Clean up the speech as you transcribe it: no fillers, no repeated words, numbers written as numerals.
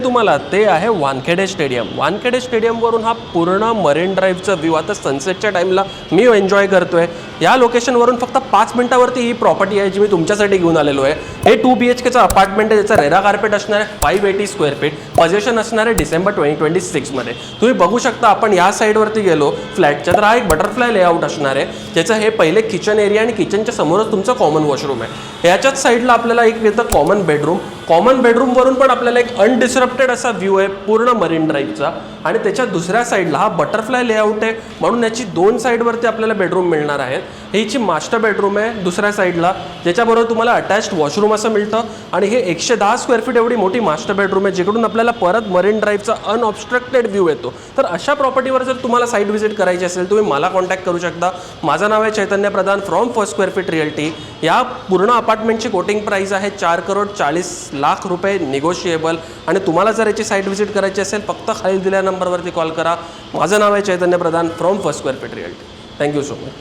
तुम्हाला ते आहे वानखेडे स्टेडियम. वानखेडे स्टेडियमवरून हा पूर्ण मरीन ड्राईव्हचा व्ह्यू आता सनसेटच्या टाईमला मी एन्जॉय करतोय. या लोकेशनवरून फक्त 5 मिनिटावरती ही प्रॉपर्टी आहे जी मी तुमच्यासाठी घेऊन आलेलो आहे. हे 2 BHKचं अपार्टमेंट आहे, ज्याचं रेरा कार्पेट असणार आहे 580 स्क्वेअर फीट. पोझिशन असणार आहे डिसेंबर 2026 मध्ये. तुम्ही बघू शकता आपण या साईडवरती गेलो फ्लॅटच्या तर हा एक बटरफ्लाय लेआउट असणार आहे, ज्याचं हे पहिले किचन एरिया आणि किचनच्या समोरच तुमचं कॉमन वॉशरूम आहे. याच्याच साईडला आपल्याला एक येतं कॉमन बेडरूम. कॉमन बेडरूमवरून पण आपल्याला एक अनडिस्टर्बटेड असा व्ह्यू आहे पूर्ण मरीन ड्राईव्हचा. आणि त्याच्या दुसऱ्या साईडला हा बटरफ्लाय लेआउट आहे, म्हणून याची 2 साईडवरती आपल्याला बेडरूम मिळणार आहेत. हीची मास्टर बेडरूम आहे दुसऱ्या साईडला, ज्याच्याबरोबर तुम्हाला अटॅच्ड वॉशरूम असं मिळतं. आणि हे 110 स्क्वेअर फीट एवढी मोठी मास्टर बेडरूम आहे, जिकडून आपल्याला परत मरीन ड्राईव्हचा अनऑब्स्ट्रक्टेड व्ह्यू येतो. तर अशा प्रॉपर्टीवर जर तुम्हाला साईट व्हिजिट करायची असेल तुम्ही मला कॉन्टॅक्ट करू शकता. माझं नाव आहे Chaitanya Pradhan from first square feet realty. या पूर्ण अपार्टमेंटची कोटिंग प्राइस आहे 4,40,00,000 रुपये निगोशिएबल. आणि तुम्हाला जर याची साईट व्हिजिट करायची असेल फक्त खाली दिलेल्या नंबरवरती कॉल करा. माझं नाव आहे Chaitanya Pradhan from first square feet realty. Thank you so much.